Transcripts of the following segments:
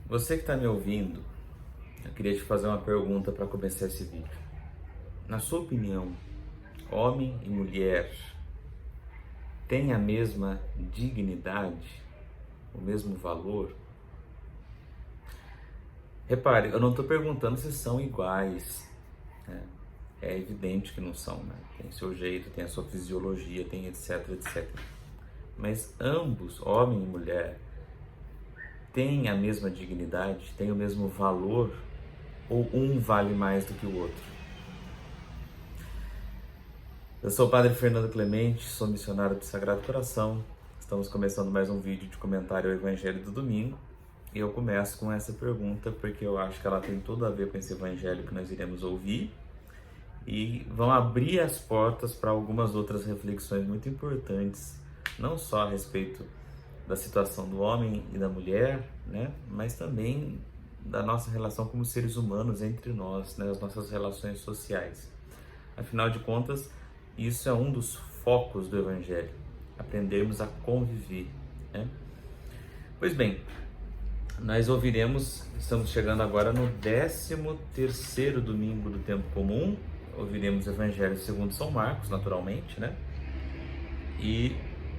Você que está me ouvindo, eu queria te fazer uma pergunta para começar esse vídeo. Na sua opinião, homem e mulher têm a mesma dignidade, o mesmo valor? Repare, eu não estou perguntando se são iguais, né? É evidente que não são, né? Tem seu jeito, tem a sua fisiologia, tem etc, etc. Mas ambos, homem e mulher, têm a mesma dignidade, têm o mesmo valor, ou um vale mais do que o outro? Eu sou o Padre Fernando Clemente, sou missionário do Sagrado Coração. Estamos começando mais um vídeo de comentário ao Evangelho do Domingo. E eu começo com essa pergunta porque eu acho que ela tem tudo a ver com esse Evangelho que nós iremos ouvir. E vão abrir as portas para algumas outras reflexões muito importantes, não só a respeito da situação do homem e da mulher, né? Mas também da nossa relação como seres humanos entre nós, né? As nossas relações sociais. Afinal de contas, isso é um dos focos do Evangelho, aprendermos a conviver, né? Pois bem, nós estamos chegando agora no 13º domingo do tempo comum, ouviremos o Evangelho segundo São Marcos, naturalmente, né? E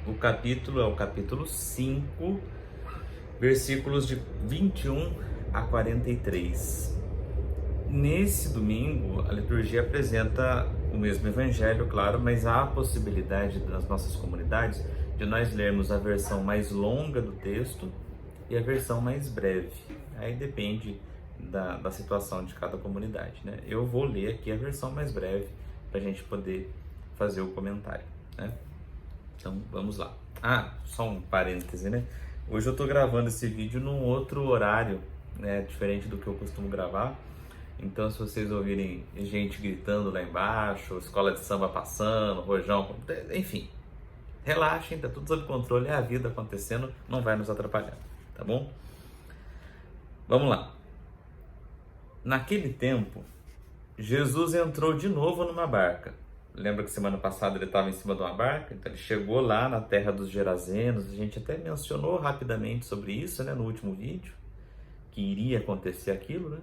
o capítulo é o capítulo 5, versículos de 21 a 43. Nesse domingo, a liturgia apresenta o mesmo evangelho, claro, mas há a possibilidade nas nossas comunidades de nós lermos a versão mais longa do texto e a versão mais breve. Aí depende da situação de cada comunidade, né? Eu vou ler aqui a versão mais breve para a gente poder fazer o comentário, né? Então, vamos lá. Só um parêntese, né? Hoje eu estou gravando esse vídeo num outro horário, né? Diferente do que eu costumo gravar. Então, se vocês ouvirem gente gritando lá embaixo, escola de samba passando, rojão, enfim, relaxem, tá tudo sob controle, é a vida acontecendo, não vai nos atrapalhar, tá bom? Vamos lá. Naquele tempo, Jesus entrou de novo numa barca. Lembra que semana passada ele estava em cima de uma barca? Então ele chegou lá na terra dos Gerazenos, a gente até mencionou rapidamente sobre isso, né, no último vídeo, que iria acontecer aquilo, né?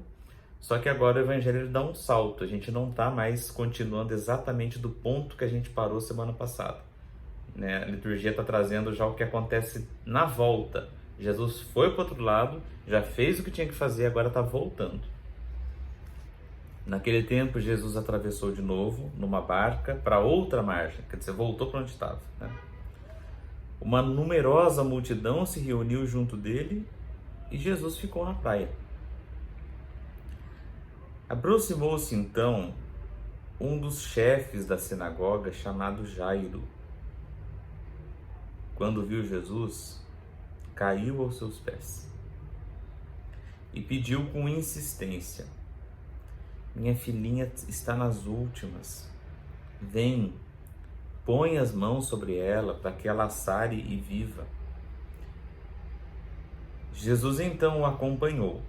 Só que agora o Evangelho ele dá um salto, a gente não está mais continuando exatamente do ponto que a gente parou semana passada, né? A liturgia está trazendo já o que acontece na volta. Jesus foi para o outro lado, já fez o que tinha que fazer, agora está voltando. Naquele tempo, Jesus atravessou de novo numa barca para outra margem, quer dizer, voltou para onde estava, né? Uma numerosa multidão se reuniu junto dele e Jesus ficou na praia. Aproximou-se então um dos chefes da sinagoga chamado Jairo. Quando viu Jesus, caiu aos seus pés e pediu com insistência: minha filhinha está nas últimas. Vem, põe as mãos sobre ela para que ela sare e viva. Jesus então o acompanhou.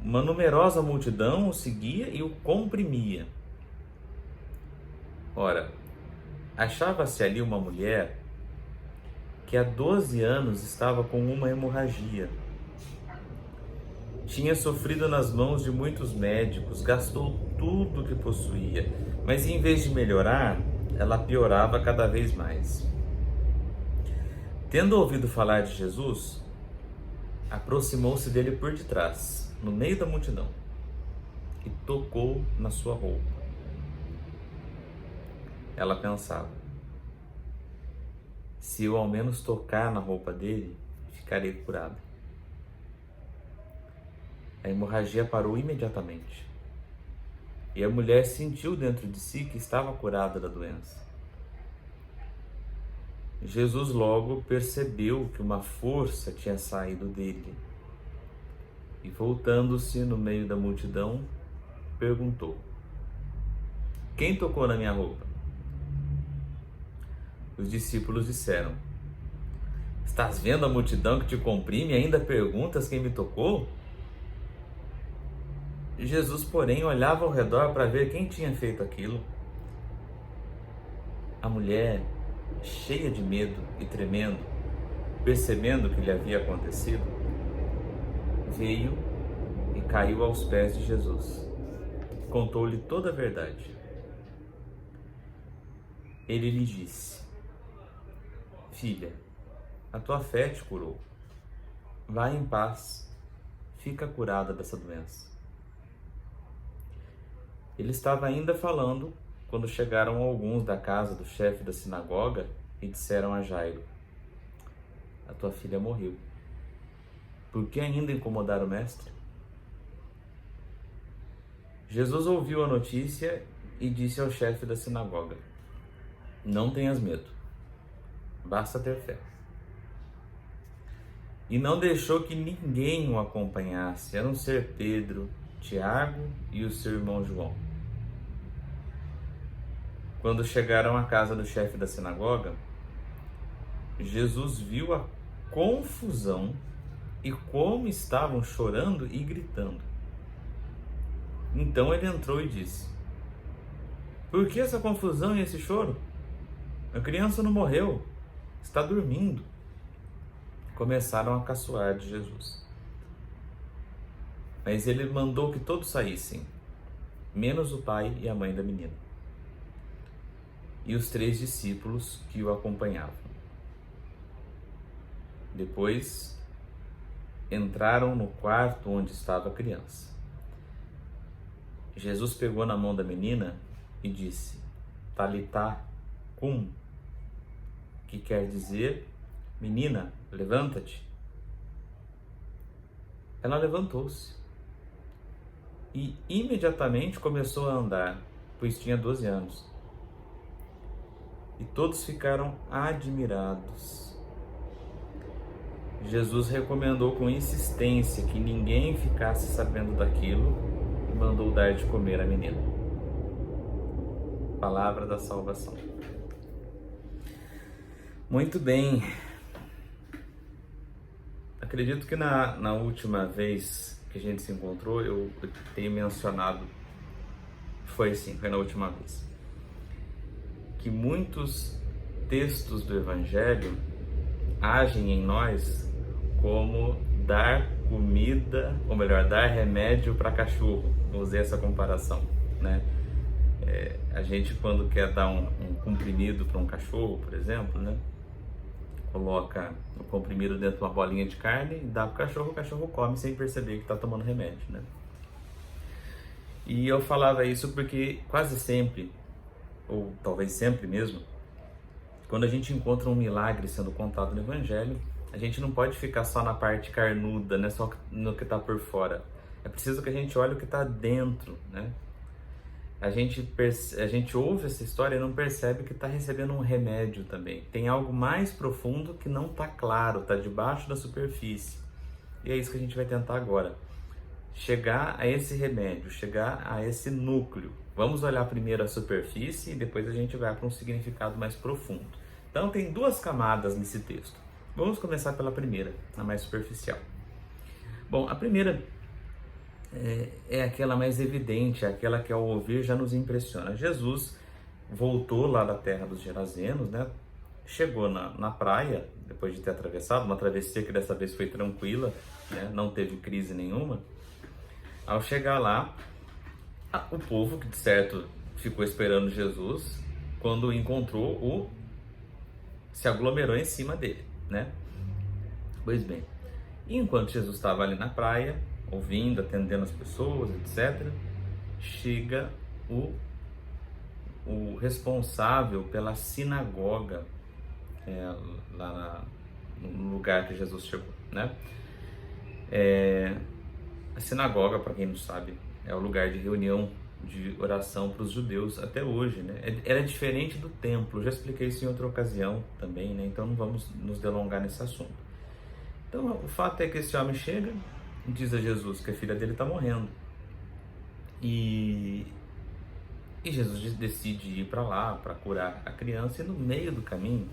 Uma numerosa multidão o seguia e o comprimia. Ora, achava-se ali uma mulher que há 12 anos estava com uma hemorragia. Tinha sofrido nas mãos de muitos médicos, gastou tudo o que possuía, mas em vez de melhorar, ela piorava cada vez mais. Tendo ouvido falar de Jesus, aproximou-se dele por detrás, no meio da multidão, e tocou na sua roupa. Ela pensava: se eu ao menos tocar na roupa dele, ficarei curada. A hemorragia parou imediatamente, e a mulher sentiu dentro de si que estava curada da doença. Jesus logo percebeu que uma força tinha saído dele e, voltando-se no meio da multidão, perguntou: quem tocou na minha roupa? Os discípulos disseram: estás vendo a multidão que te comprime e ainda perguntas quem me tocou? Jesus, porém, olhava ao redor para ver quem tinha feito aquilo. A mulher, cheia de medo e tremendo, percebendo o que lhe havia acontecido, veio e caiu aos pés de Jesus. Contou-lhe toda a verdade. Ele lhe disse: Filha, a tua fé te curou. Vai em paz, fica curada dessa doença. Ele estava ainda falando quando chegaram alguns da casa do chefe da sinagoga e disseram a Jairo: A tua filha morreu. Por que ainda incomodar o mestre? Jesus ouviu a notícia e disse ao chefe da sinagoga: Não tenhas medo, basta ter fé. E não deixou que ninguém o acompanhasse, a não ser Pedro, Tiago e o seu irmão João. Quando chegaram à casa do chefe da sinagoga, Jesus viu a confusão e como estavam chorando e gritando. Então ele entrou e disse: Por que essa confusão e esse choro? A criança não morreu, está dormindo. Começaram a caçoar de Jesus. Mas ele mandou que todos saíssem, menos o pai e a mãe da menina, e os 3 discípulos que o acompanhavam. Depois entraram no quarto onde estava a criança. Jesus pegou na mão da menina e disse: Talitá cum, que quer dizer: Menina, levanta-te. Ela levantou-se e imediatamente começou a andar, pois tinha 12 anos. E todos ficaram admirados. Jesus recomendou com insistência que ninguém ficasse sabendo daquilo e mandou dar de comer à menina. Palavra da salvação. Muito bem. Acredito que na última vez que a gente se encontrou, eu tenho mencionado, foi na última vez, que muitos textos do Evangelho agem em nós como dar comida, ou melhor, dar remédio para cachorro. Vou usar essa comparação, né? A gente, quando quer dar um comprimido para um cachorro, por exemplo, né? Coloca o comprimido dentro de uma bolinha de carne e dá para o cachorro come sem perceber que está tomando remédio, né? E eu falava isso porque quase sempre, ou talvez sempre mesmo, quando a gente encontra um milagre sendo contado no Evangelho, a gente não pode ficar só na parte carnuda, né? Só no que está por fora. É preciso que a gente olhe o que está dentro, né? A gente ouve essa história e não percebe que está recebendo um remédio também. Tem algo mais profundo que não está claro, está debaixo da superfície. E é isso que a gente vai tentar agora. Chegar a esse remédio, chegar a esse núcleo. Vamos olhar primeiro a superfície e depois a gente vai para um significado mais profundo. Então tem 2 camadas nesse texto. Vamos começar pela primeira, a mais superficial. Bom, a primeira é aquela mais evidente, aquela que ao ouvir já nos impressiona. Jesus voltou lá da terra dos Gerazenos, né? Chegou na praia, depois de ter atravessado, uma travessia que dessa vez foi tranquila, né? Não teve crise nenhuma. Ao chegar lá, o povo, que de certo ficou esperando Jesus, quando encontrou, se aglomerou em cima dele, né? Pois bem, enquanto Jesus estava ali na praia, ouvindo, atendendo as pessoas, etc., chega o responsável pela sinagoga, lá no lugar que Jesus chegou, né? A sinagoga, para quem não sabe, é o lugar de reunião, de oração para os judeus até hoje, né? Era diferente do templo, já expliquei isso em outra ocasião também, né? Então não vamos nos delongar nesse assunto. Então o fato é que esse homem chega, diz a Jesus que a filha dele está morrendo. E Jesus decide ir para lá para curar a criança, e no meio do caminho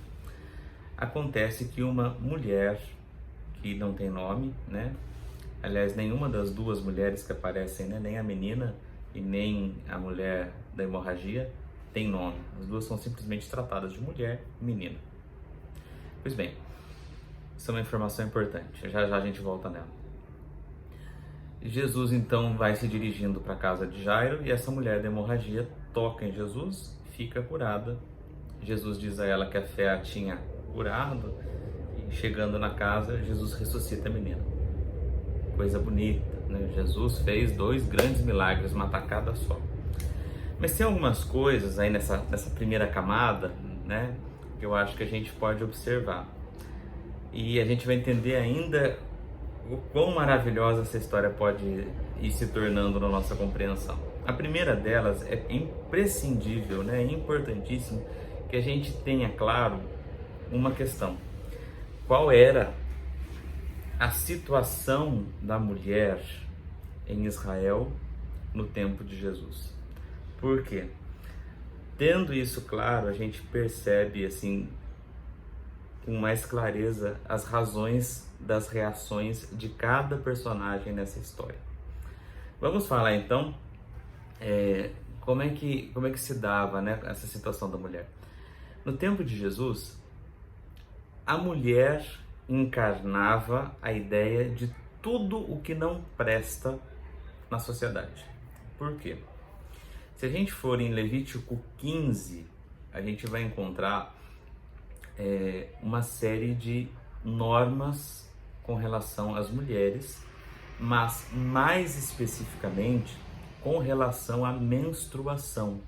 acontece que uma mulher que não tem nome, né? Aliás, nenhuma das 2 mulheres que aparecem, né? Nem a menina e nem a mulher da hemorragia tem nome. As 2 são simplesmente tratadas de mulher e menina. Pois bem, isso é uma informação importante. Já já a gente volta nela. Jesus então vai se dirigindo para a casa de Jairo e essa mulher da hemorragia toca em Jesus, fica curada. Jesus diz a ela que a fé a tinha curado e chegando na casa, Jesus ressuscita a menina. Coisa bonita, né? Jesus fez 2 grandes milagres, uma tacada só. Mas tem algumas coisas aí nessa primeira camada, né, que eu acho que a gente pode observar. E a gente vai entender ainda o quão maravilhosa essa história pode ir se tornando na nossa compreensão. A primeira delas é imprescindível, né, é importantíssimo que a gente tenha claro uma questão. Qual era a situação da mulher em Israel no tempo de Jesus? Por quê? Tendo isso claro, a gente percebe assim com mais clareza as razões das reações de cada personagem nessa história. Vamos falar então como é que se dava, né, essa situação da mulher. No tempo de Jesus, a mulher encarnava a ideia de tudo o que não presta na sociedade. Por quê? Se a gente for em Levítico 15, a gente vai encontrar uma série de normas com relação às mulheres, mas mais especificamente com relação à menstruação.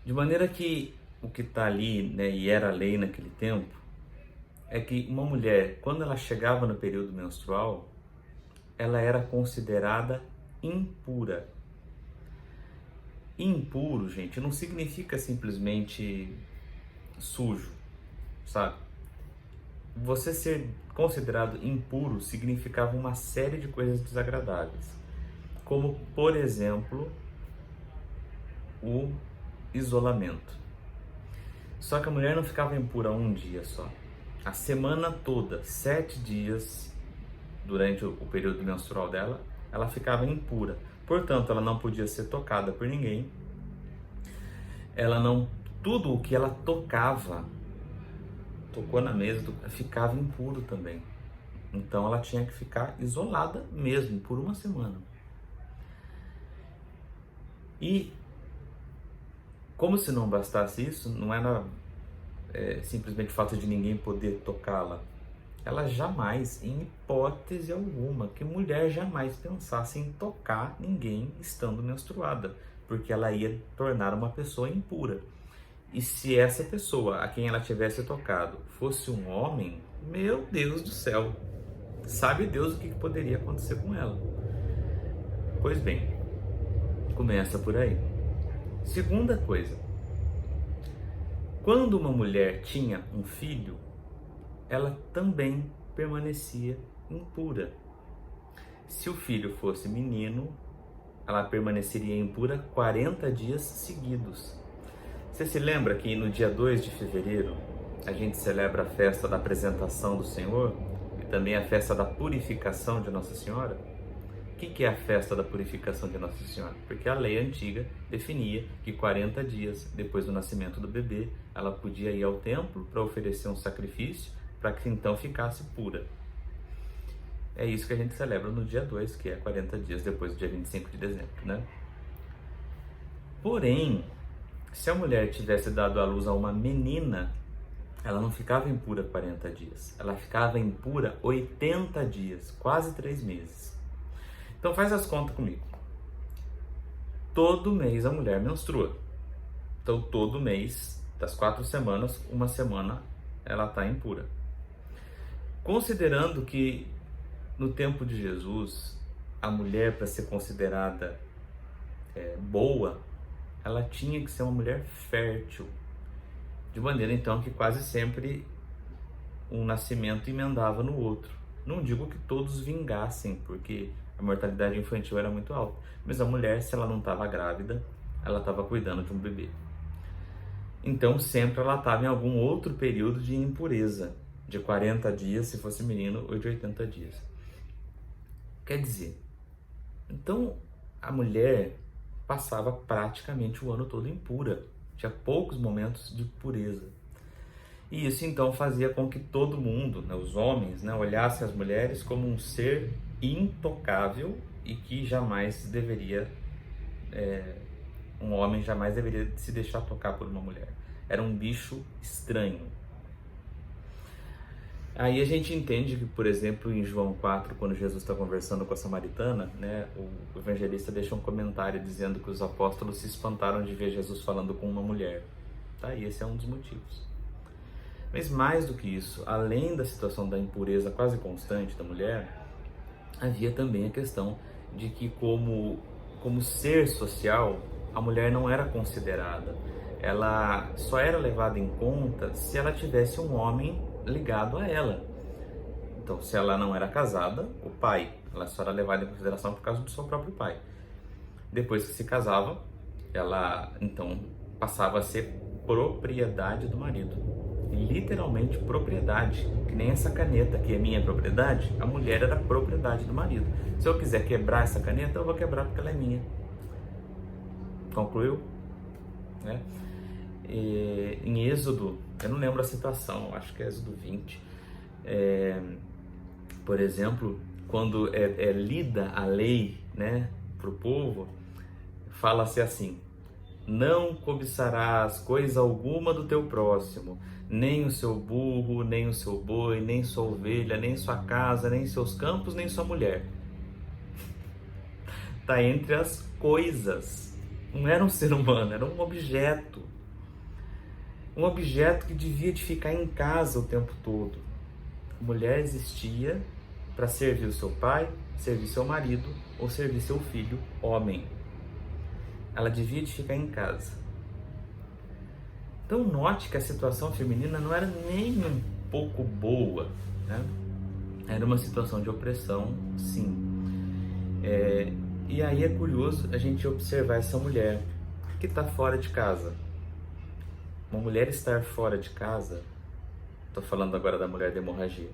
De maneira que o que está ali, né, e era lei naquele tempo, é que uma mulher, quando ela chegava no período menstrual, ela era considerada impura. Impuro, gente, não significa simplesmente sujo, sabe? Você ser considerado impuro significava uma série de coisas desagradáveis, como, por exemplo, o isolamento. Só que a mulher não ficava impura um dia só. A semana toda, 7 dias, durante o período menstrual dela, ela ficava impura. Portanto, ela não podia ser tocada por ninguém. Tudo o que ela tocava, tocou na mesa, ficava impuro também. Então ela tinha que ficar isolada mesmo, por uma semana. E como se não bastasse isso, não era simplesmente o fato de ninguém poder tocá-la. Ela jamais, em hipótese alguma, que mulher jamais pensasse em tocar ninguém estando menstruada, porque ela ia tornar uma pessoa impura. E se essa pessoa a quem ela tivesse tocado fosse um homem, meu Deus do céu, sabe Deus o que poderia acontecer com ela. Pois bem, começa por aí. Segunda coisa, quando uma mulher tinha um filho, ela também permanecia impura. Se o filho fosse menino, ela permaneceria impura 40 dias seguidos. Você se lembra que no dia 2 de fevereiro a gente celebra a festa da apresentação do Senhor e também a festa da purificação de Nossa Senhora? O que é a festa da purificação de Nossa Senhora? Porque a lei antiga definia que 40 dias depois do nascimento do bebê, ela podia ir ao templo para oferecer um sacrifício para que então ficasse pura. É isso que a gente celebra no dia 2, que é 40 dias depois do dia 25 de dezembro, né? Porém, se a mulher tivesse dado à luz a uma menina, ela não ficava impura 40 dias, ela ficava impura 80 dias, quase 3 meses. Então faz as contas comigo. Todo mês a mulher menstrua. Então todo mês, das 4 semanas, uma semana ela está impura. Considerando que no tempo de Jesus, a mulher, para ser considerada boa, ela tinha que ser uma mulher fértil. De maneira então que quase sempre um nascimento emendava no outro. Não digo que todos vingassem, porque a mortalidade infantil era muito alta. Mas a mulher, se ela não estava grávida, ela estava cuidando de um bebê. Então sempre ela estava em algum outro período de impureza, de 40 dias se fosse menino, ou de 80 dias. Quer dizer, então a mulher passava praticamente o ano todo impura, tinha poucos momentos de pureza. E isso então fazia com que todo mundo, né, os homens, né, olhassem as mulheres como um ser intocável e que jamais deveria, um homem jamais deveria se deixar tocar por uma mulher. Era um bicho estranho. Aí a gente entende que, por exemplo, em João 4, quando Jesus está conversando com a samaritana, né, o evangelista deixa um comentário dizendo que os apóstolos se espantaram de ver Jesus falando com uma mulher. Tá? E esse é um dos motivos. Mas mais do que isso, além da situação da impureza quase constante da mulher, havia também a questão de que como ser social, a mulher não era considerada. Ela só era levada em conta se ela tivesse um homem ligado a ela. Então, se ela não era casada, o pai, ela só era levada em consideração por causa do seu próprio pai. Depois que se casava, ela então passava a ser propriedade do marido. Literalmente propriedade, que nem essa caneta que é minha propriedade, a mulher era propriedade do marido. Se eu quiser quebrar essa caneta, eu vou quebrar porque ela é minha. Concluiu? Né? Em Êxodo, eu não lembro a citação, acho que é Êxodo 20, por exemplo, quando é lida a lei, né, para o povo, fala-se assim: não cobiçarás coisa alguma do teu próximo, nem o seu burro, nem o seu boi, nem sua ovelha, nem sua casa, nem seus campos, nem sua mulher. Está entre as coisas. Não era um ser humano, era um objeto. Um objeto que devia de ficar em casa o tempo todo. A mulher existia para servir o seu pai, servir seu marido ou servir seu filho, homem. Ela devia de ficar em casa. Então note que a situação feminina não era nem um pouco boa, né? Era uma situação de opressão, sim. E aí é curioso a gente observar essa mulher que está fora de casa. Uma mulher estar fora de casa, estou falando agora da mulher da hemorragia,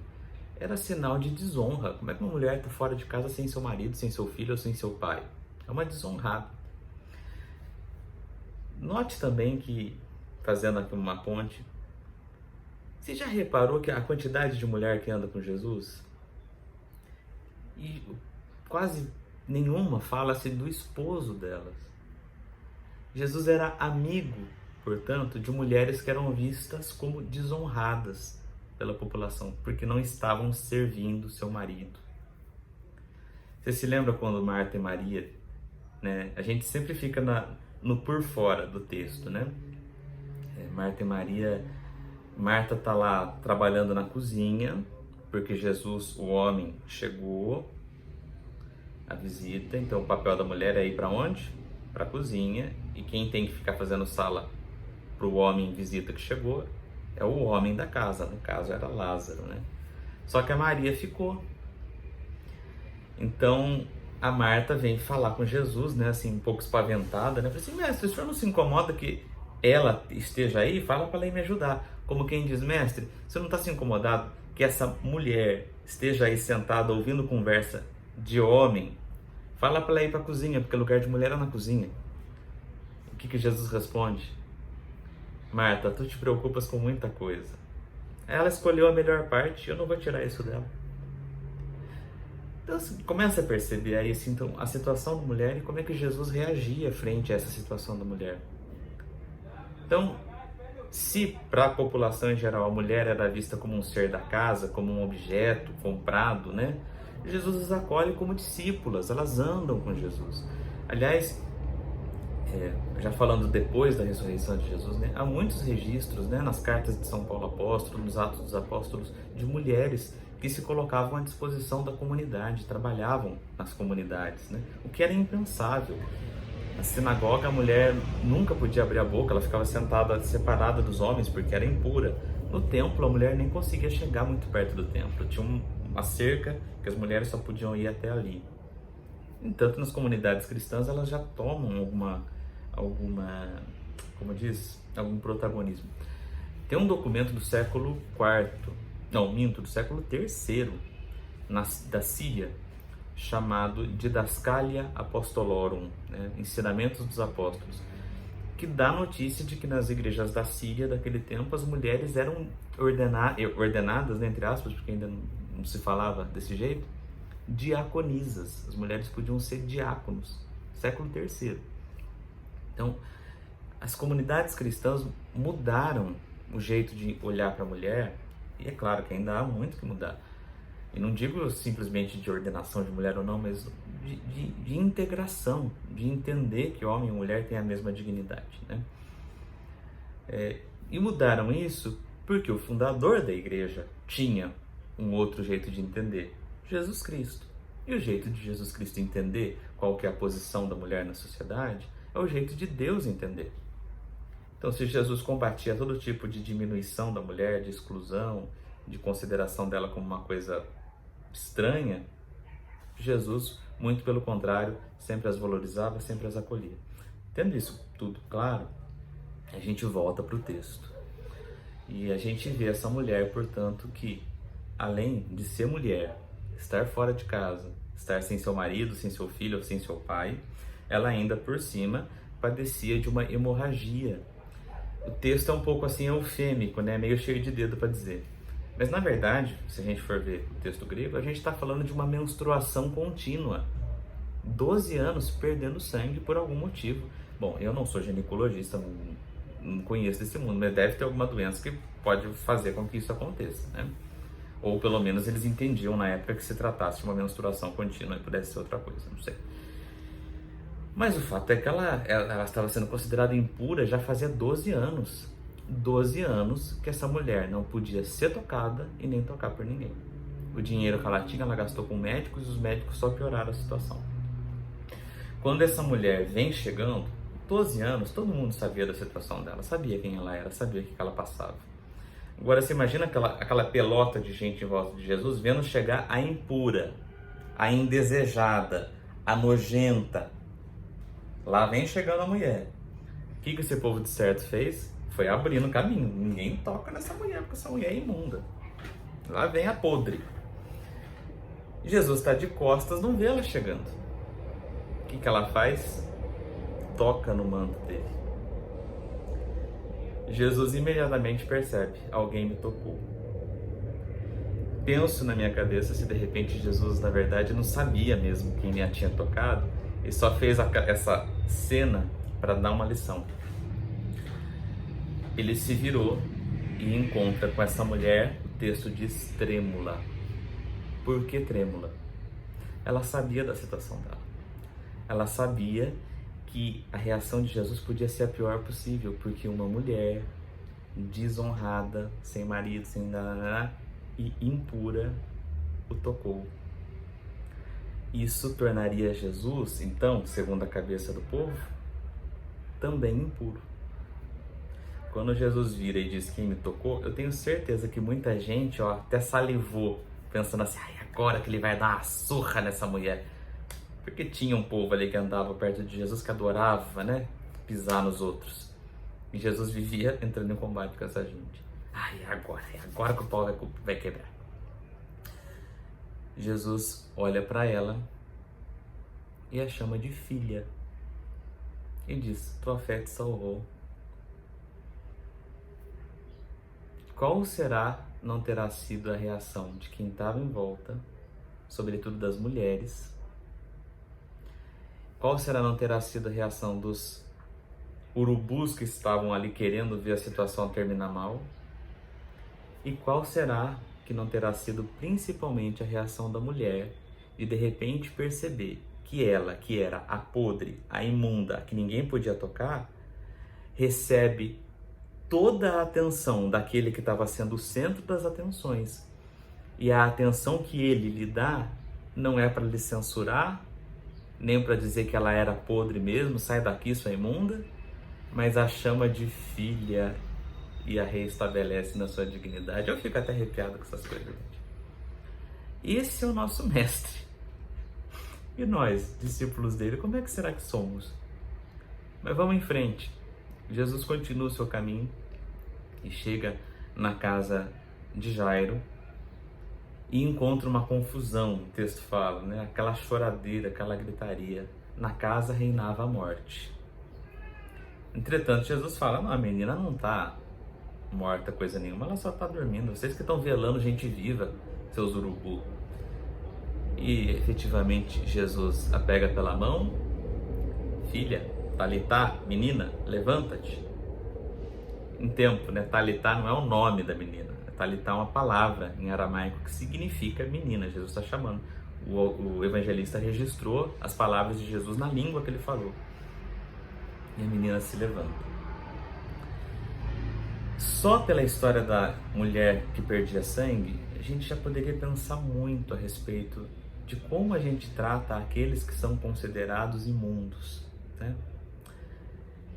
era sinal de desonra. Como é que uma mulher está fora de casa sem seu marido, sem seu filho ou sem seu pai? É uma desonrada. Note também que, fazendo aqui uma ponte, você já reparou que a quantidade de mulher que anda com Jesus? E quase nenhuma fala-se do esposo delas. Jesus era amigo, portanto, de mulheres que eram vistas como desonradas pela população, porque não estavam servindo seu marido. Você se lembra quando Marta e Maria, né? A gente sempre fica no por fora do texto, né? Marta e Maria, Marta está lá trabalhando na cozinha, porque Jesus, o homem, chegou à visita. Então o papel da mulher é ir para onde? Para a cozinha. E quem tem que ficar fazendo sala para o homem em visita que chegou é o homem da casa, no caso era Lázaro, né? Só que a Maria ficou. Então a Marta vem falar com Jesus, né, assim, um pouco espaventada, né? Fala assim: mestre, o senhor não se incomoda que ela esteja aí? Fala para ela ir me ajudar. Como quem diz: mestre, você não está se incomodado que essa mulher esteja aí sentada ouvindo conversa de homem? Fala para ela ir para a cozinha, porque o lugar de mulher é na cozinha. O que Jesus responde? Marta, tu te preocupas com muita coisa. Ela escolheu a melhor parte, eu não vou tirar isso dela. Então, começa a perceber aí assim, então, a situação da mulher e como é que Jesus reagia frente a essa situação da mulher. Então, se para a população em geral a mulher era vista como um ser da casa, como um objeto comprado, né? Jesus as acolhe como discípulas, elas andam com Jesus. Aliás, já falando depois da ressurreição de Jesus, né, há muitos registros, né, nas cartas de São Paulo Apóstolo, nos Atos dos Apóstolos, de mulheres que se colocavam à disposição da comunidade, trabalhavam nas comunidades, né, o que era impensável. Na sinagoga a mulher nunca podia abrir a boca, ela ficava sentada separada dos homens porque era impura. No templo a mulher nem conseguia chegar muito perto do templo, tinha uma cerca que as mulheres só podiam ir até ali. Entanto, nas comunidades cristãs elas já tomam algum protagonismo. Tem um documento do século IV, do século III, da Síria, chamado Didascalia Apostolorum, né? Ensinamentos dos Apóstolos, que dá notícia de que nas igrejas da Síria daquele tempo as mulheres eram ordenadas, né, entre aspas, porque ainda não se falava desse jeito, diaconisas. As mulheres podiam ser diáconos, século III. Então, as comunidades cristãs mudaram o jeito de olhar para a mulher, e é claro que ainda há muito que mudar. E não digo simplesmente de ordenação de mulher ou não, mas de integração, de entender que homem e mulher têm a mesma dignidade, né? E mudaram isso porque o fundador da igreja tinha um outro jeito de entender, Jesus Cristo. E o jeito de Jesus Cristo entender qual que é a posição da mulher na sociedade é o jeito de Deus entender. Então, se Jesus combatia todo tipo de diminuição da mulher, de exclusão, de consideração dela como uma coisa estranha, Jesus, muito pelo contrário, sempre as valorizava, sempre as acolhia. Tendo isso tudo claro, a gente volta para o texto. E a gente vê essa mulher, portanto, que além de ser mulher, estar fora de casa, estar sem seu marido, sem seu filho ou sem seu pai, ela ainda por cima padecia de uma hemorragia. O texto é um pouco assim eufêmico, né? Meio cheio de dedo para dizer. Mas na verdade, se a gente for ver o texto grego, a gente está falando de uma menstruação contínua. 12 anos perdendo sangue por algum motivo. Bom, eu não sou ginecologista, não conheço desse mundo, mas deve ter alguma doença que pode fazer com que isso aconteça, né? Ou pelo menos eles entendiam na época que se tratasse de uma menstruação contínua e pudesse ser outra coisa, não sei. Mas o fato é que ela estava sendo considerada impura já fazia 12 anos. 12 anos que essa mulher não podia ser tocada e nem tocar por ninguém. O dinheiro que ela tinha, ela gastou com médicos e os médicos só pioraram a situação. Quando essa mulher vem chegando, 12 anos, todo mundo sabia da situação dela, sabia quem ela era, sabia o que ela passava. Agora você imagina aquela pelota de gente em volta de Jesus vendo chegar a impura, a indesejada, a nojenta. Lá vem chegando a mulher. O que esse povo de certo fez? Foi abrindo caminho. Ninguém toca nessa mulher, porque essa mulher é imunda. Lá vem a podre. Jesus está de costas, não vê ela chegando. O que ela faz? Toca no manto dele. Jesus imediatamente percebe, alguém me tocou. Penso na minha cabeça se de repente Jesus, na verdade, não sabia mesmo quem a tinha tocado e só fez essa cena para dar uma lição. Ele se virou e encontra com essa mulher, o texto diz trêmula. Por que trêmula? Ela sabia da situação dela. Ela sabia que a reação de Jesus podia ser a pior possível, porque uma mulher desonrada, sem marido, sem nada, e impura, o tocou. Isso tornaria Jesus, então, segundo a cabeça do povo, também impuro. Quando Jesus vira e diz quem me tocou, eu tenho certeza que muita gente até salivou, pensando assim, agora que ele vai dar uma surra nessa mulher. Porque tinha um povo ali que andava perto de Jesus que adorava, né, pisar nos outros. E Jesus vivia entrando em combate com essa gente. É agora que o pau vai quebrar. Jesus olha para ela e a chama de filha. E diz, tua fé te salvou. Qual será, não terá sido a reação de quem estava em volta, sobretudo das mulheres? Qual será, não terá sido a reação dos urubus que estavam ali querendo ver a situação terminar mal? E qual será que não terá sido principalmente a reação da mulher de repente perceber que ela, que era a podre, a imunda, que ninguém podia tocar, recebe toda a atenção daquele que estava sendo o centro das atenções. E a atenção que ele lhe dá não é para lhe censurar, nem para dizer que ela era podre mesmo, sai daqui sua imunda, mas a chama de filha e a reestabelece na sua dignidade. Eu fico até arrepiado com essas coisas, gente. Esse é o nosso mestre. E nós, discípulos dele, como é que será que somos? Mas vamos em frente. Jesus continua o seu caminho e chega na casa de Jairo e encontra uma confusão, o texto fala, né? Aquela choradeira, aquela gritaria. Na casa reinava a morte. Entretanto, Jesus fala, não, a menina não está morta, coisa nenhuma, ela só está dormindo. Vocês que estão velando gente viva, seus urubu. E efetivamente Jesus a pega pela mão, filha, Talitá, menina, levanta-te. Em tempo, né? Talitá não é o nome da menina, Talitá é uma palavra em aramaico que significa menina, Jesus está chamando. O evangelista registrou as palavras de Jesus na língua que ele falou. E a menina se levanta. Só pela história da mulher que perdia sangue, a gente já poderia pensar muito a respeito de como a gente trata aqueles que são considerados imundos, né?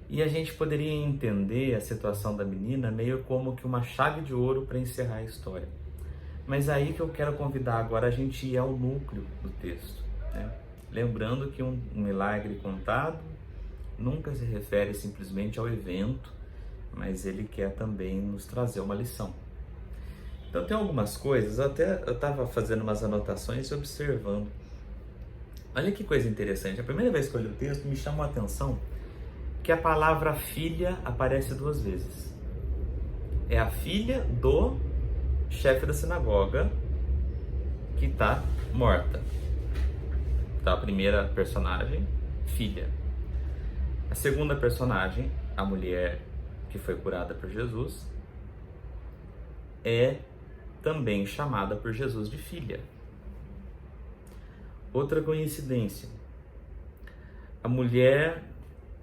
E a gente poderia entender a situação da menina meio como que uma chave de ouro para encerrar a história. Mas aí que eu quero convidar agora a gente ir ao núcleo do texto, né? Lembrando que um milagre contado nunca se refere simplesmente ao evento, mas ele quer também nos trazer uma lição. Então tem algumas coisas, eu estava fazendo umas anotações e observando. Olha que coisa interessante, a primeira vez que eu li o texto me chamou a atenção que a palavra filha aparece 2 vezes. É a filha do chefe da sinagoga que está morta. Então a primeira personagem, filha. A segunda personagem, a mulher que foi curada por Jesus, é também chamada por Jesus de filha. Outra coincidência, a mulher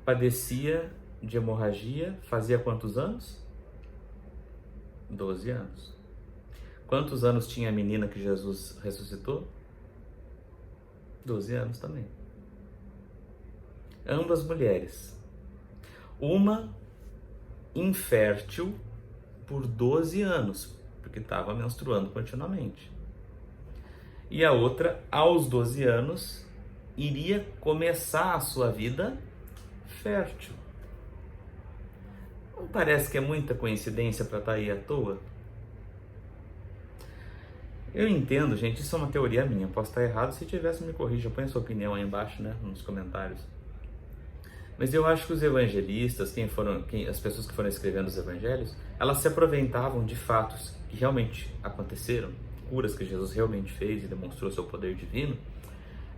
padecia de hemorragia fazia quantos anos? 12 anos. Quantos anos tinha a menina que Jesus ressuscitou? 12 anos também. Ambas mulheres. Uma infértil por 12 anos, porque estava menstruando continuamente. E a outra, aos 12 anos, iria começar a sua vida fértil. Não parece que é muita coincidência para estar aí à toa? Eu entendo, gente, isso é uma teoria minha, posso estar errado, se tivesse me corrija, põe a sua opinião aí embaixo, né, nos comentários. Mas eu acho que os evangelistas, as pessoas que foram escrevendo os evangelhos, elas se aproveitavam de fatos que realmente aconteceram, curas que Jesus realmente fez e demonstrou seu poder divino,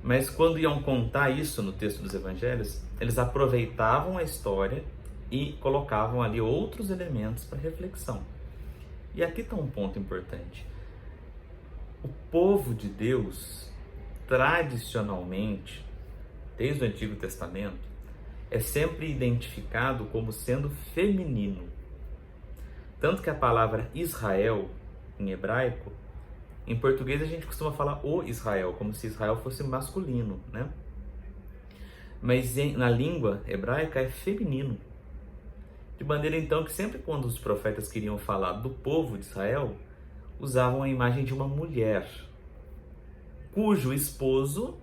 mas quando iam contar isso no texto dos evangelhos, eles aproveitavam a história e colocavam ali outros elementos para reflexão. E aqui está um ponto importante. O povo de Deus, tradicionalmente, desde o Antigo Testamento, é sempre identificado como sendo feminino. Tanto que a palavra Israel, em hebraico, em português a gente costuma falar o Israel, como se Israel fosse masculino, né? Mas na língua hebraica é feminino. De maneira então que sempre quando os profetas queriam falar do povo de Israel, usavam a imagem de uma mulher, cujo esposo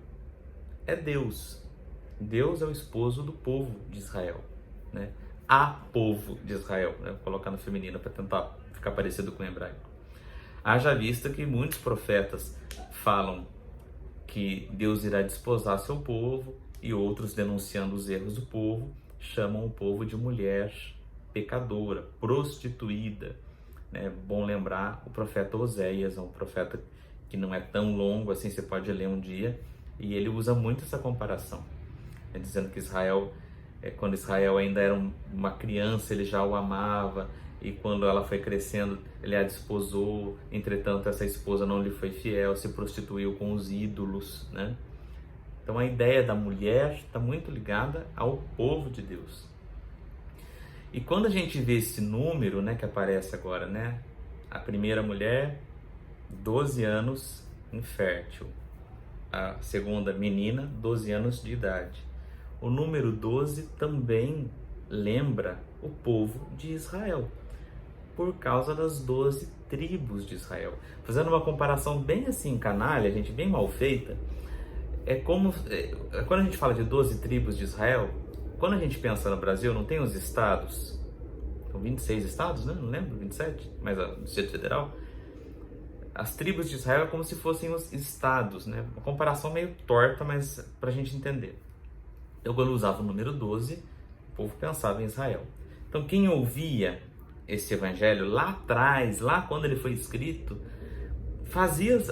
é Deus. Deus é o esposo do povo de Israel, né? A povo de Israel, né? Vou colocar no feminino para tentar ficar parecido com o hebraico. Haja vista que muitos profetas falam que Deus irá desposar seu povo e outros, denunciando os erros do povo, chamam o povo de mulher pecadora, prostituída. É bom lembrar o profeta Oséias, é um profeta que não é tão longo assim, você pode ler um dia, e ele usa muito essa comparação, dizendo que Israel, quando Israel ainda era uma criança, ele já o amava, e quando ela foi crescendo, ele a desposou, entretanto essa esposa não lhe foi fiel, se prostituiu com os ídolos, né? Então a ideia da mulher está muito ligada ao povo de Deus. E quando a gente vê esse número, né, que aparece agora, né? A primeira mulher, 12 anos, infértil. A segunda menina, 12 anos de idade. O número 12 também lembra o povo de Israel, por causa das 12 tribos de Israel. Fazendo uma comparação bem assim, canalha, gente, bem mal feita, quando a gente fala de 12 tribos de Israel, quando a gente pensa no Brasil, não tem os estados? São 26 estados, né? Não lembro, 27, mas o Distrito Federal. As tribos de Israel é como se fossem os estados, né? Uma comparação meio torta, mas para a gente entender. Eu, quando usava o número 12, O povo pensava em Israel. Então quem ouvia esse evangelho lá atrás, lá quando ele foi escrito,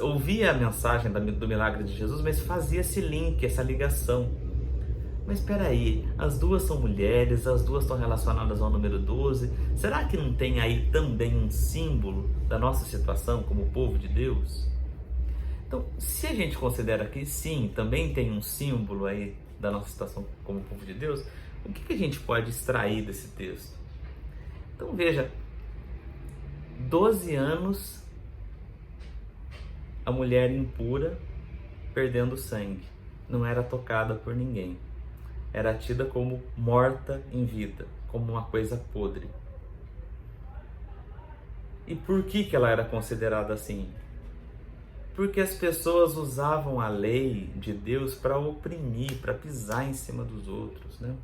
ouvia a mensagem do milagre de Jesus, mas fazia esse link, essa ligação. Mas espera aí, as duas são mulheres, as duas estão relacionadas ao número 12. Será que não tem aí também um símbolo da nossa situação como povo de Deus? Então, se a gente considera que sim, também tem um símbolo aí da nossa situação como povo de Deus, o que a gente pode extrair desse texto? Então veja, 12 anos a mulher impura perdendo sangue, não era tocada por ninguém, era tida como morta em vida, como uma coisa podre. E por que ela era considerada assim? Porque as pessoas usavam a lei de Deus para oprimir, para pisar em cima dos outros, né?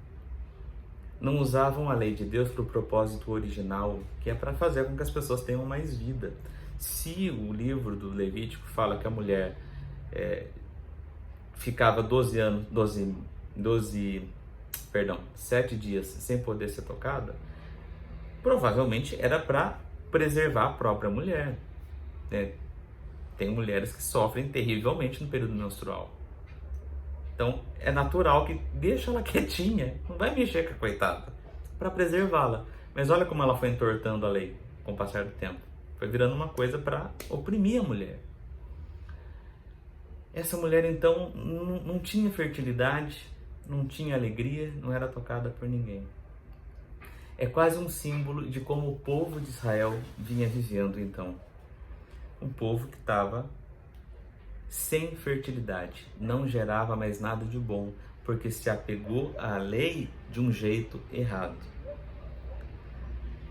Não usavam a lei de Deus para o propósito original, que é para fazer com que as pessoas tenham mais vida. Se o livro do Levítico fala que a mulher ficava 7 dias sem poder ser tocada, provavelmente era para preservar a própria mulher, né? Tem mulheres que sofrem terrivelmente no período menstrual. Então, é natural que deixa ela quietinha, não vai mexer com a coitada, para preservá-la. Mas olha como ela foi entortando a lei com o passar do tempo. Foi virando uma coisa para oprimir a mulher. Essa mulher, então, não tinha fertilidade, não tinha alegria, não era tocada por ninguém. É quase um símbolo de como o povo de Israel vinha vivendo, então. Um povo que estava sem fertilidade, não gerava mais nada de bom, porque se apegou à lei de um jeito errado.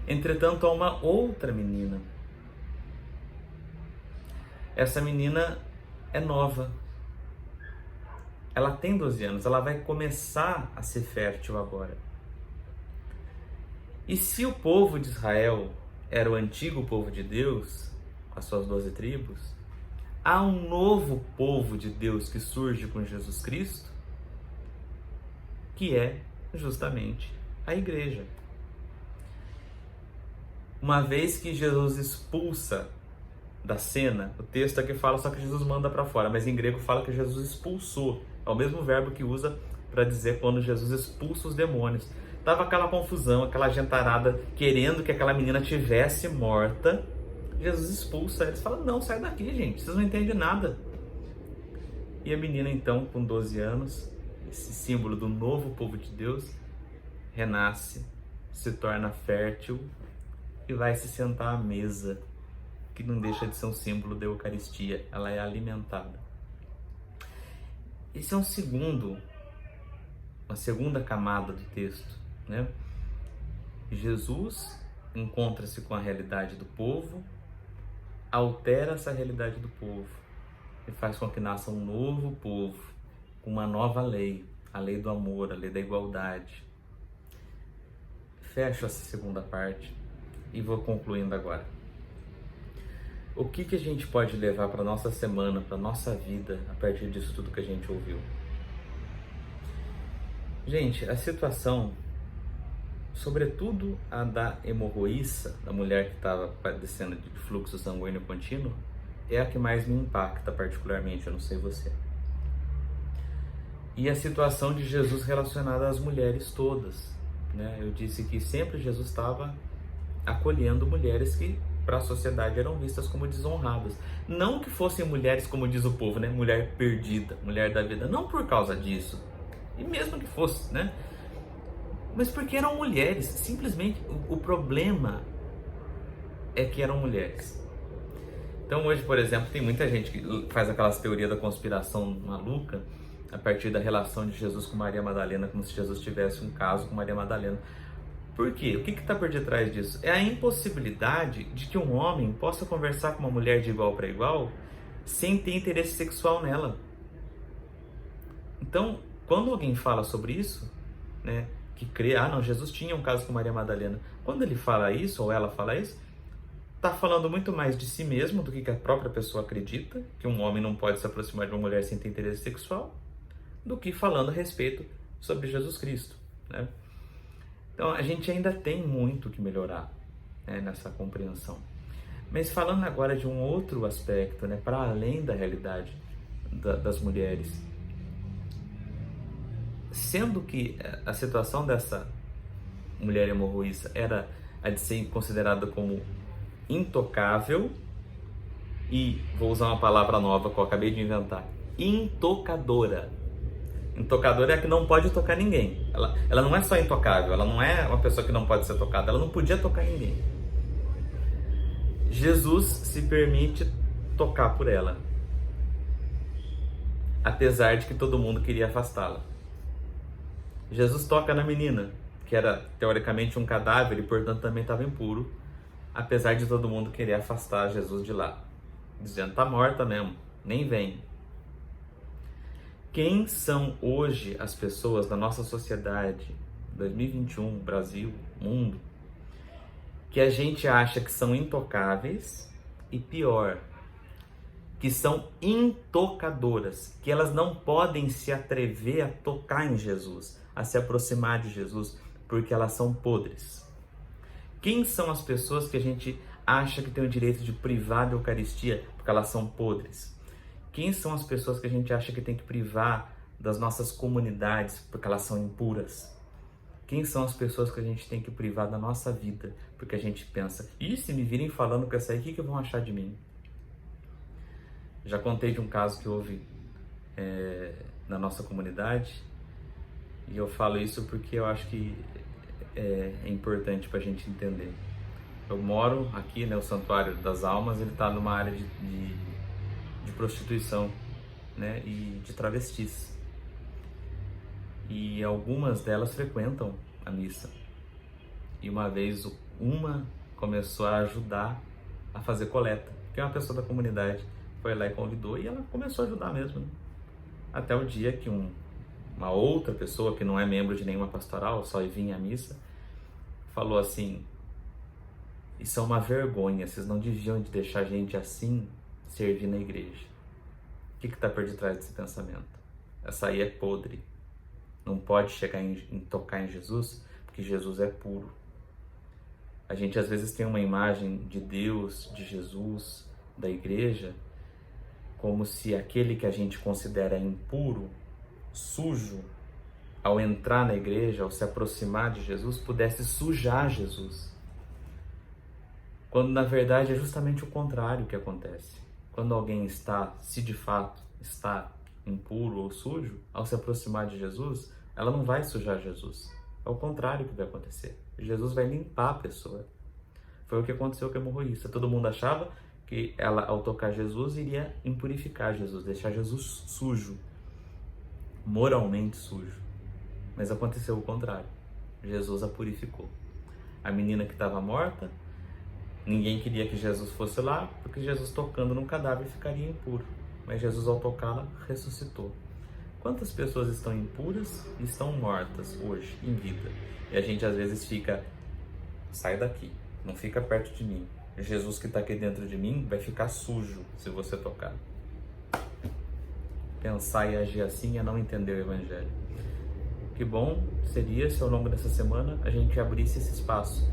Entretanto, há uma outra menina. Essa menina é nova. Ela tem 12 anos, ela vai começar a ser fértil agora. E se o povo de Israel era o antigo povo de Deus, com as suas 12 tribos, há um novo povo de Deus que surge com Jesus Cristo, que é justamente a igreja. Uma vez que Jesus expulsa da cena, o texto aqui fala só que Jesus manda para fora, mas em grego fala que Jesus expulsou. É o mesmo verbo que usa para dizer quando Jesus expulsa os demônios. Tava aquela confusão, aquela gentarada querendo que aquela menina tivesse morta. Jesus expulsa eles, fala: não, sai daqui, gente, vocês não entendem nada. E a menina, então, com 12 anos, esse símbolo do novo povo de Deus, renasce, se torna fértil e vai se sentar à mesa, que não deixa de ser um símbolo da Eucaristia, ela é alimentada. Esse é uma segunda camada do texto, né? Jesus encontra-se com a realidade do povo, altera essa realidade do povo e faz com que nasça um novo povo, com uma nova lei, a lei do amor, a lei da igualdade. Fecho essa segunda parte e vou concluindo agora. O que a gente pode levar para a nossa semana, para a nossa vida, a partir disso tudo que a gente ouviu? Gente, a situação, sobretudo a da hemorroíça, da mulher que estava padecendo de fluxo sanguíneo contínuo, é a que mais me impacta particularmente, eu não sei você. E a situação de Jesus relacionada às mulheres todas, né? Eu disse que sempre Jesus estava acolhendo mulheres que para a sociedade eram vistas como desonradas. Não que fossem mulheres, como diz o povo, né? Mulher perdida, mulher da vida. Não por causa disso. E mesmo que fosse, né? Mas porque eram mulheres. Simplesmente o problema é que eram mulheres. Então hoje, por exemplo, tem muita gente que faz aquelas teorias da conspiração maluca a partir da relação de Jesus com Maria Madalena, como se Jesus tivesse um caso com Maria Madalena. Por quê? O que está por detrás disso? É a impossibilidade de que um homem possa conversar com uma mulher de igual para igual sem ter interesse sexual nela. Então, quando alguém fala sobre isso, né, que crê, não, Jesus tinha um caso com Maria Madalena. Quando ele fala isso, ou ela fala isso, está falando muito mais de si mesmo do que a própria pessoa acredita, que um homem não pode se aproximar de uma mulher sem ter interesse sexual, do que falando a respeito sobre Jesus Cristo, né? Então a gente ainda tem muito que melhorar, né, nessa compreensão. Mas falando agora de um outro aspecto, né, para além da realidade das mulheres, sendo que a situação dessa mulher hemorroísta era a de ser considerada como intocável e, vou usar uma palavra nova que eu acabei de inventar, intocadora. Intocadora é a que não pode tocar ninguém. Ela não é só intocável, ela não é uma pessoa que não pode ser tocada, ela não podia tocar ninguém. Jesus se permite tocar por ela, apesar de que todo mundo queria afastá-la. Jesus toca na menina, que era teoricamente um cadáver e portanto também estava impuro, apesar de todo mundo querer afastar Jesus de lá, dizendo: tá morta mesmo, nem vem. Quem são hoje as pessoas da nossa sociedade, 2021, Brasil, mundo, que a gente acha que são intocáveis e, pior, que são intocadoras, que elas não podem se atrever a tocar em Jesus, a se aproximar de Jesus, porque elas são podres? Quem são as pessoas que a gente acha que tem o direito de privar da Eucaristia porque elas são podres? Quem são as pessoas que a gente acha que tem que privar das nossas comunidades porque elas são impuras? Quem são as pessoas que a gente tem que privar da nossa vida porque a gente pensa: e se me virem falando com essa aí, o que vão achar de mim? Já contei de um caso que houve na nossa comunidade, e eu falo isso porque eu acho que é importante para a gente entender. Eu moro aqui, né, o Santuário das Almas, ele está numa área de prostituição, né, e de travestis. E algumas delas frequentam a missa. E uma vez uma começou a ajudar a fazer coleta, que é uma pessoa da comunidade foi lá e convidou, e ela começou a ajudar mesmo, né? Até o dia que uma outra pessoa que não é membro de nenhuma pastoral, só vinha à missa, falou assim: isso é uma vergonha, vocês não deviam de deixar gente assim servir na igreja. O que está por detrás desse pensamento? Essa aí é podre. Não pode chegar em tocar em Jesus, porque Jesus é puro. A gente às vezes tem uma imagem de Deus, de Jesus, da igreja, como se aquele que a gente considera impuro, sujo, ao entrar na igreja, ao se aproximar de Jesus, pudesse sujar Jesus. Quando na verdade é justamente o contrário que acontece. Quando alguém se de fato está impuro ou sujo, ao se aproximar de Jesus, ela não vai sujar Jesus. É o contrário que vai acontecer. Jesus vai limpar a pessoa. Foi o que aconteceu com a hemorroísta. Todo mundo achava que ela, ao tocar Jesus, iria impurificar Jesus, deixar Jesus sujo, moralmente sujo. Mas aconteceu o contrário. Jesus a purificou. A menina que estava morta, ninguém queria que Jesus fosse lá, porque Jesus tocando num cadáver ficaria impuro. Mas Jesus, ao tocá-la, ressuscitou. Quantas pessoas estão impuras e estão mortas hoje, em vida? E a gente às vezes fica: sai daqui, não fica perto de mim. Jesus que está aqui dentro de mim vai ficar sujo se você tocar. Pensar e agir assim é não entender o Evangelho. Que bom seria se ao longo dessa semana a gente abrisse esse espaço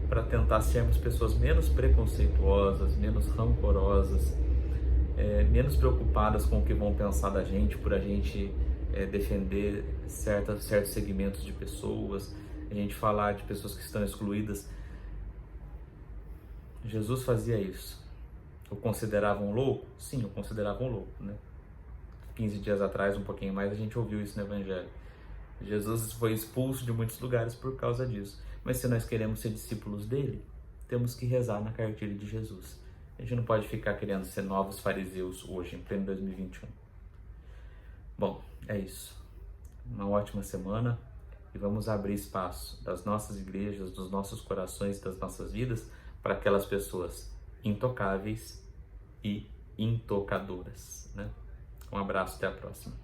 para tentar sermos pessoas menos preconceituosas, menos rancorosas, menos preocupadas com o que vão pensar da gente por a gente defender certos segmentos de pessoas, a gente falar de pessoas que estão excluídas. Jesus fazia isso. O consideravam louco? Sim, o consideravam louco, né? 15 dias atrás, um pouquinho mais, a gente ouviu isso no Evangelho. Jesus foi expulso de muitos lugares por causa disso. Mas se nós queremos ser discípulos dele, temos que rezar na cartilha de Jesus. A gente não pode ficar querendo ser novos fariseus hoje, em pleno 2021. Bom, é isso. Uma ótima semana e vamos abrir espaço das nossas igrejas, dos nossos corações, das nossas vidas, para aquelas pessoas intocáveis e intocadoras, né? Um abraço, até a próxima.